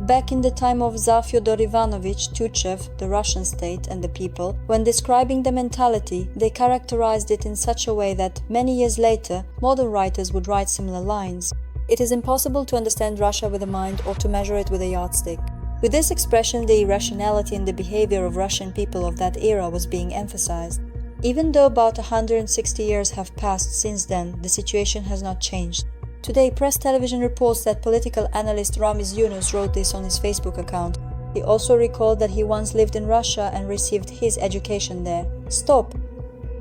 Back in the time of Tsar Fyodor Ivanovich Tuchev, the Russian state and the people, when describing the mentality, they characterized it in such a way that, many years later, modern writers would write similar lines. It is impossible to understand Russia with a mind or to measure it with a yardstick. With this expression, the irrationality in the behavior of Russian people of that era was being emphasized. Even though about 160 years have passed since then, the situation has not changed. Today, Press Television reports that political analyst RAMIZ Yunus wrote this on his Facebook account. He also recalled that he once lived in Russia and received his education there. Stop!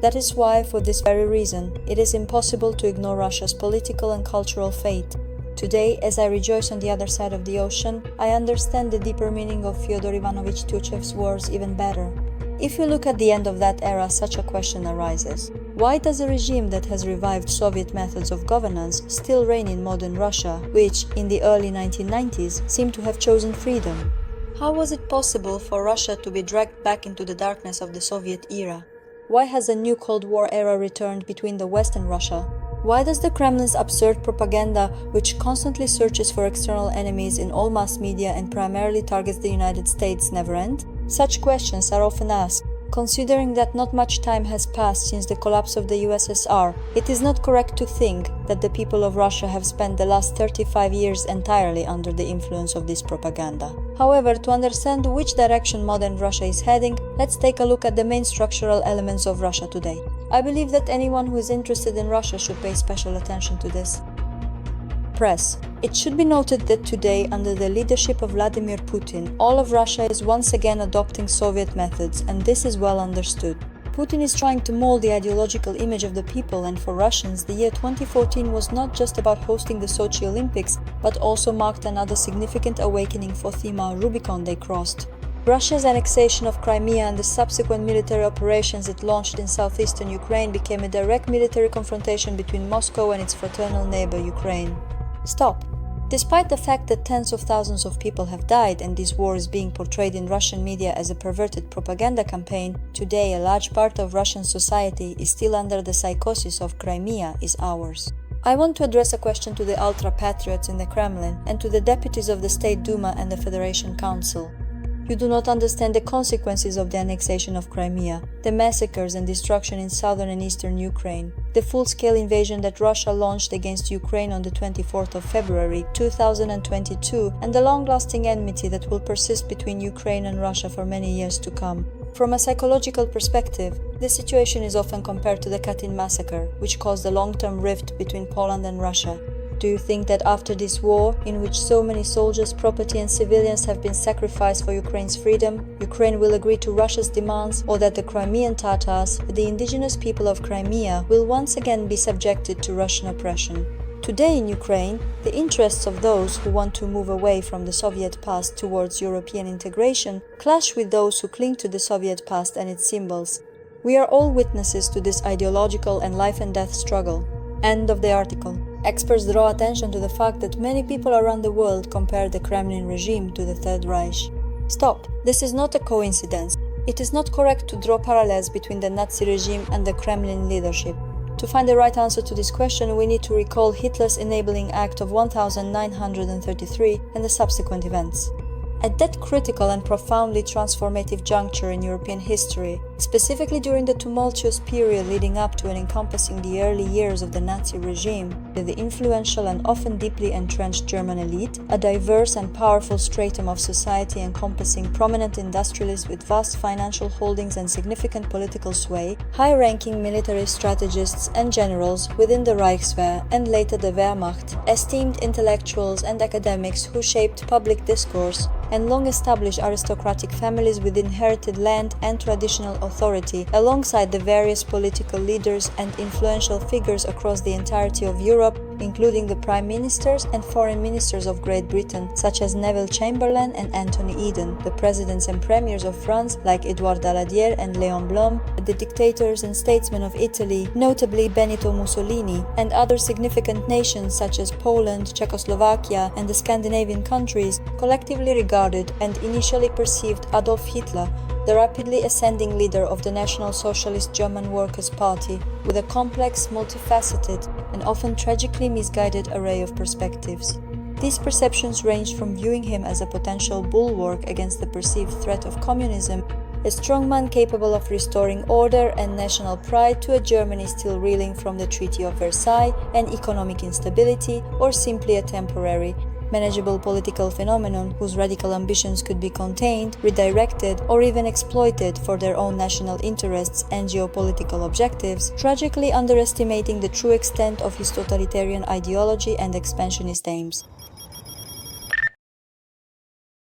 That is why, for this very reason, it is impossible to ignore Russia's political and cultural fate. Today, as I rejoice on the other side of the ocean, I understand the deeper meaning of Fyodor Ivanovich Tuchev's words even better. If you look at the end of that era, such a question arises. Why does a regime that has revived Soviet methods of governance still reign in modern Russia, which, in the early 1990s, seemed to have chosen freedom? How was it possible for Russia to be dragged back into the darkness of the Soviet era? Why has a new Cold War era returned between the West and Russia? Why does the Kremlin's absurd propaganda, which constantly searches for external enemies in all mass media and primarily targets the United States, never end? Such questions are often asked. Considering that not much time has passed since the collapse of the USSR, it is not correct to think that the people of Russia have spent the last 35 years entirely under the influence of this propaganda. However, to understand which direction modern Russia is heading, let's take a look at the main structural elements of Russia today. I believe that anyone who is interested in Russia should pay special attention to this. Press. It should be noted that today, under the leadership of Vladimir Putin, all of Russia is once again adopting Soviet methods, and this is well understood. Putin is trying to mold the ideological image of the people, and for Russians, the year 2014 was not just about hosting the Sochi Olympics, but also marked another significant awakening for them, a Rubicon they crossed. Russia's annexation of Crimea and the subsequent military operations it launched in southeastern Ukraine became a direct military confrontation between Moscow and its fraternal neighbor Ukraine. Stop! Despite the fact that tens of thousands of people have died and this war is being portrayed in Russian media as a perverted propaganda campaign, today a large part of Russian society is still under the psychosis of Crimea is ours. I want to address a question to the ultra-patriots in the Kremlin and to the deputies of the State Duma and the Federation Council. You do not understand the consequences of the annexation of Crimea, the massacres and destruction in southern and eastern Ukraine, the full-scale invasion that Russia launched against Ukraine on the 24th of February 2022, and the long-lasting enmity that will persist between Ukraine and Russia for many years to come. From a psychological perspective, this situation is often compared to the Katyn massacre, which caused a long-term rift between Poland and Russia. Do you think that after this war, in which so many soldiers, property and civilians have been sacrificed for Ukraine's freedom, Ukraine will agree to Russia's demands, or that the Crimean Tatars, the indigenous people of Crimea, will once again be subjected to Russian oppression? Today in Ukraine, the interests of those who want to move away from the Soviet past towards European integration clash with those who cling to the Soviet past and its symbols. We are all witnesses to this ideological and life-and-death struggle. End of the article. Experts draw attention to the fact that many people around the world compare the Kremlin regime to the Third Reich. Stop! This is not a coincidence. It is not correct to draw parallels between the Nazi regime and the Kremlin leadership. To find the right answer to this question, we need to recall Hitler's Enabling Act of 1933 and the subsequent events. At that critical and profoundly transformative juncture in European history, specifically during the tumultuous period leading up to and encompassing the early years of the Nazi regime, the influential and often deeply entrenched German elite, a diverse and powerful stratum of society encompassing prominent industrialists with vast financial holdings and significant political sway, high-ranking military strategists and generals within the Reichswehr and later the Wehrmacht, esteemed intellectuals and academics who shaped public discourse, and long-established aristocratic families with inherited land and traditional authority, alongside the various political leaders and influential figures across the entirety of Europe, including the prime ministers and foreign ministers of Great Britain, such as Neville Chamberlain and Anthony Eden, the presidents and premiers of France, like Édouard Daladier and Léon Blum, the dictators and statesmen of Italy, notably Benito Mussolini, and other significant nations such as Poland, Czechoslovakia, and the Scandinavian countries, collectively regarded and initially perceived Adolf Hitler, the rapidly ascending leader of the National Socialist German Workers' Party, with a complex, multifaceted, and often tragically misguided array of perspectives. These perceptions ranged from viewing him as a potential bulwark against the perceived threat of communism, a strongman capable of restoring order and national pride to a Germany still reeling from the Treaty of Versailles and economic instability, or simply a temporary, manageable political phenomenon whose radical ambitions could be contained, redirected, or even exploited for their own national interests and geopolitical objectives, tragically underestimating the true extent of his totalitarian ideology and expansionist aims.